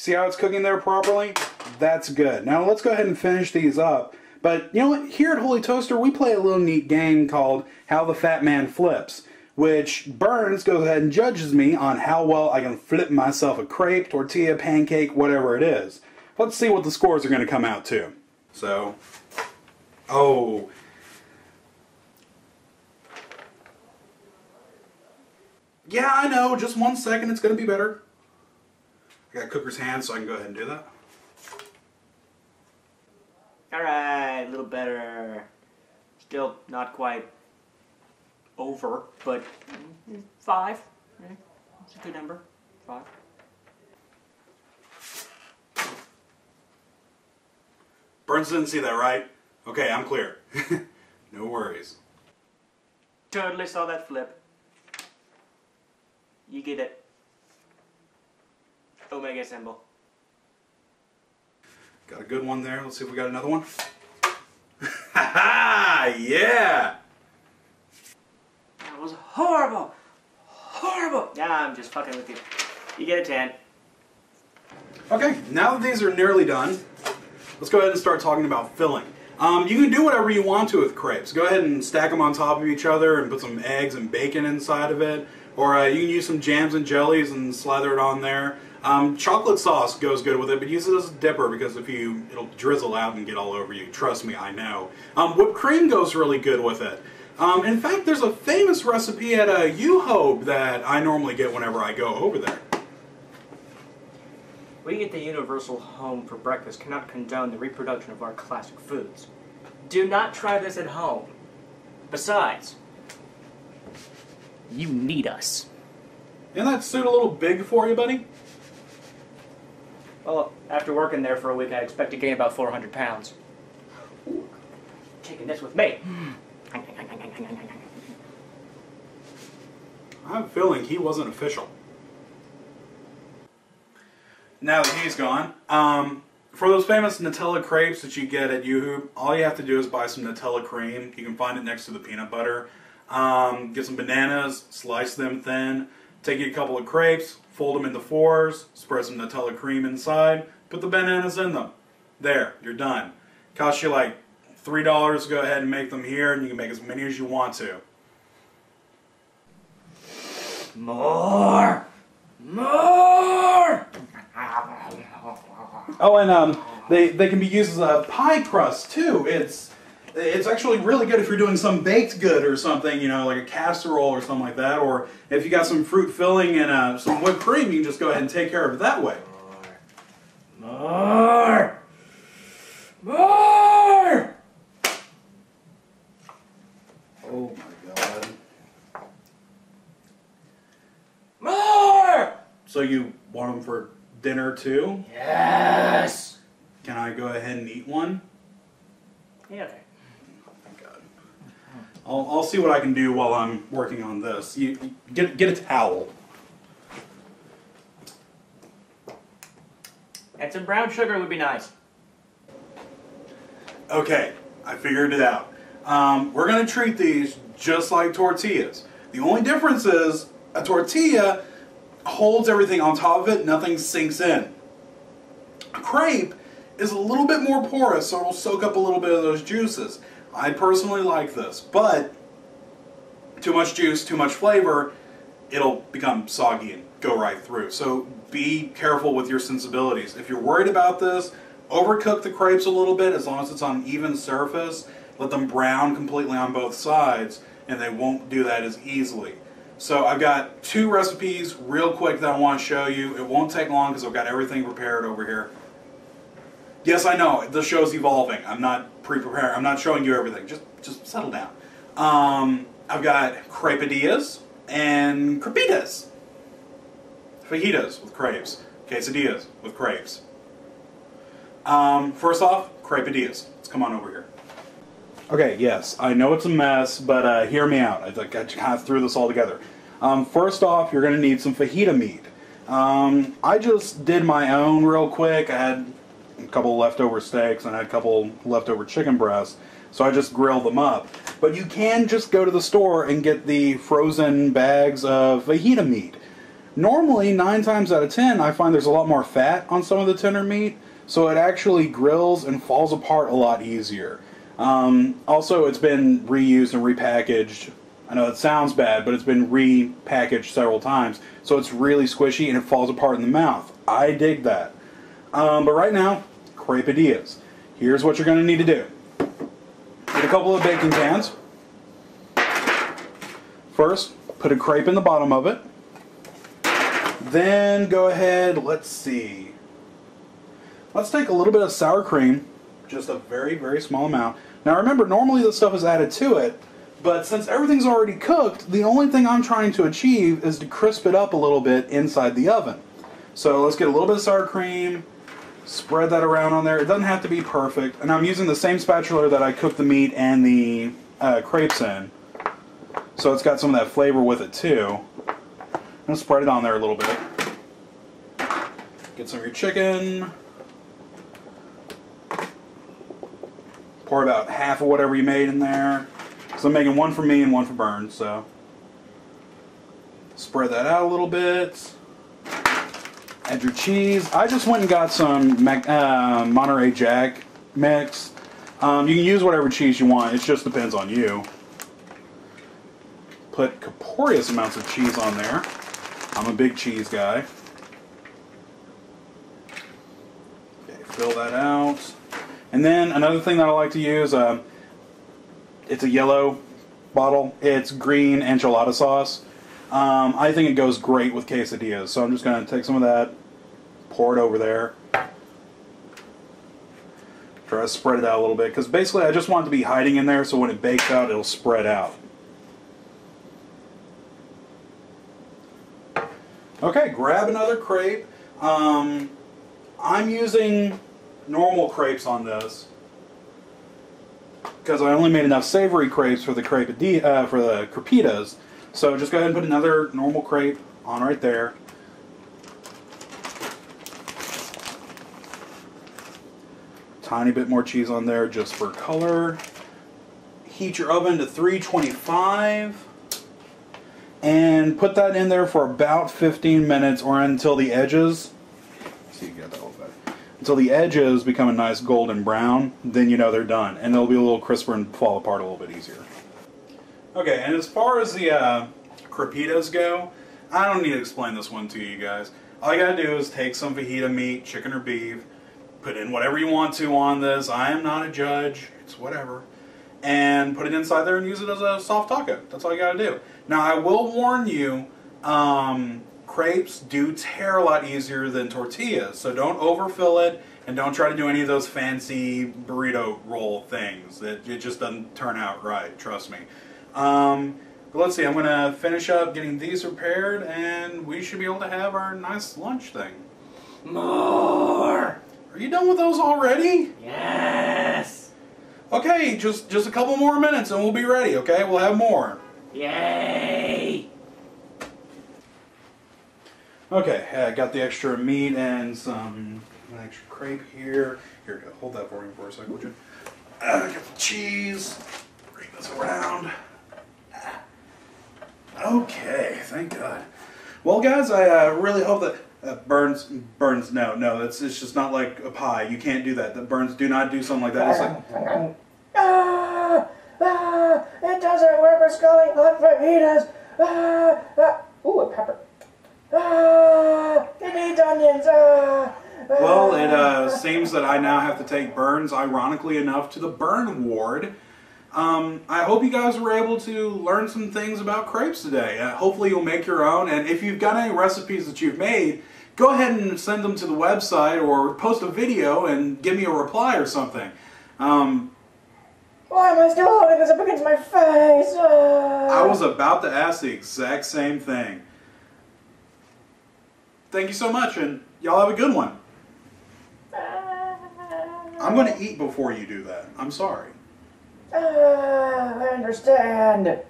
See how it's cooking there properly? That's good. Now let's go ahead and finish these up. But you know what? Here at Holy Toaster, we play a little neat game called How the Fat Man Flips, which Burns goes ahead and judges me on how well I can flip myself a crepe, tortilla, pancake, whatever it is. Let's see what the scores are going to come out to. So, oh. Yeah, I know. Just 1 second. It's going to be better. I got cooker's hands, so I can go ahead and do that. Alright, a little better. Still not quite over, but 5. That's a good number. 5. Burns didn't see that, right? Okay, I'm clear. No worries. Totally saw that flip. You get it. Omega symbol. Got a good one there. Let's see if we got another one. Ha ha! Yeah! That was horrible! Horrible! Yeah, I'm just fucking with you. You get a 10. Okay, now that these are nearly done, let's go ahead and start talking about filling. You can do whatever you want to with crepes. Go ahead and stack them on top of each other and put some eggs and bacon inside of it. Or you can use some jams and jellies and slather it on there. Chocolate sauce goes good with it, but use it as a dipper because it'll drizzle out and get all over you. Trust me, I know. Whipped cream goes really good with it. In fact, there's a famous recipe at U-Hope that I normally get whenever I go over there. We at the Universal Home for breakfast cannot condone the reproduction of our classic foods. Do not try this at home. Besides, you need us. Isn't that suit a little big for you, buddy? Well, after working there for a week, I expect to gain about 400 pounds. Ooh, taking this with me. I have a feeling he wasn't official. Now that he's gone, for those famous Nutella crepes that you get at Yoo-Hoo, all you have to do is buy some Nutella cream. You can find it next to the peanut butter. Get some bananas, slice them thin, take you a couple of crepes, fold them into 4s, spread some Nutella cream inside, put the bananas in them. There, you're done. Costs you like $3 to go ahead and make them here, and you can make as many as you want to. More! More! Oh, and they can be used as a pie crust too. It's actually really good if you're doing some baked good or something, you know, like a casserole or something like that. Or if you got some fruit filling and some whipped cream, you can just go ahead and take care of it that way. More! More! Oh my God. More! So you want them for dinner too? Yes! Can I go ahead and eat one? Yeah, okay. I'll see what I can do while I'm working on this. You get a towel. And some brown sugar would be nice. Okay, I figured it out. We're going to treat these just like tortillas. The only difference is a tortilla holds everything on top of it, nothing sinks in. A crepe is a little bit more porous, so it'll soak up a little bit of those juices. I personally like this, but too much juice, too much flavor, it'll become soggy and go right through. So be careful with your sensibilities. If you're worried about this, overcook the crepes a little bit as long as it's on an even surface. Let them brown completely on both sides, and they won't do that as easily. So I've got 2 recipes real quick that I want to show you. It won't take long because I've got everything prepared over here. Yes, I know, the show's evolving. I'm not pre-preparing. I'm not showing you everything. Just settle down. I've got crepadillas and crepitas. Fajitas with crepes. Quesadillas with crepes. First off, crepadillas. Let's come on over here. Okay, yes, I know it's a mess, but hear me out. I kind of threw this all together. First off, you're going to need some fajita meat. I just did my own real quick. I had a couple leftover steaks and I had a couple leftover chicken breasts, so I just grilled them up. But you can just go to the store and get the frozen bags of fajita meat. Normally, 9 times out of 10, I find there's a lot more fat on some of the tender meat, so it actually grills and falls apart a lot easier. Also, it's been reused and repackaged. I know it sounds bad, but it's been repackaged several times, so it's really squishy and it falls apart in the mouth. I dig that. But right now, crepes. Here's what you're going to need to do. Get a couple of baking pans. First, put a crepe in the bottom of it. Then go ahead, let's see. Let's take a little bit of sour cream, just a very, very small amount. Now remember, normally this stuff is added to it, but since everything's already cooked, the only thing I'm trying to achieve is to crisp it up a little bit inside the oven. So let's get a little bit of sour cream, spread that around on there. It doesn't have to be perfect, and I'm using the same spatula that I cooked the meat and the crepes in. So it's got some of that flavor with it too. And spread it on there a little bit. Get some of your chicken. Pour about half of whatever you made in there. So I'm making one for me and one for Burns, so. Spread that out a little bit. Add your cheese. I just went and got some Monterey Jack mix. You can use whatever cheese you want. It just depends on you. Put copious amounts of cheese on there. I'm a big cheese guy. Okay, fill that out. And then another thing that I like to use, it's a yellow bottle. It's green enchilada sauce. I think it goes great with quesadillas. So I'm just going to take some of that, pour it over there. Try to spread it out a little bit, because basically I just want it to be hiding in there so when it bakes out, it'll spread out. Okay, grab another crepe. I'm using normal crepes on this because I only made enough savory crepes for the crepitas. So just go ahead and put another normal crepe on right there. Tiny bit more cheese on there just for color. Heat your oven to 325. And put that in there for about 15 minutes or until the edges, see you get that a little better, until the edges become a nice golden brown. Then you know they're done, and they'll be a little crisper and fall apart a little bit easier. Okay, and as far as the crepitas go, I don't need to explain this one to you guys. All you gotta do is take some fajita meat, chicken or beef, put in whatever you want to on this. I am not a judge, it's whatever. And put it inside there and use it as a soft taco. That's all you gotta do. Now I will warn you, crepes do tear a lot easier than tortillas, so don't overfill it and don't try to do any of those fancy burrito roll things. It just doesn't turn out right, trust me. But let's see, I'm gonna finish up getting these prepared and we should be able to have our nice lunch thing. More! Are you done with those already? Yes! Okay, just a couple more minutes and we'll be ready, okay? We'll have more. Yay! Okay, I got the extra meat and some extra crepe here. Here, hold that for me for a second, would you? I got the cheese. Bring this around. Okay, thank God. Well, guys, I really hope that Burns, no, it's just not like a pie. You can't do that. The Burns, do not do something like that. It's like, it doesn't work with scalding hot fajitas. Ooh, a pepper. It needs onions. Well, it seems that I now have to take Burns, ironically enough, to the burn ward. I hope you guys were able to learn some things about crepes today. Hopefully you'll make your own, and if you've got any recipes that you've made, go ahead and send them to the website or post a video and give me a reply or something. Why am I still holding this up against my face? I was about to ask the exact same thing. Thank you so much, and y'all have a good one. I'm going to eat before you do that. I'm sorry. I understand.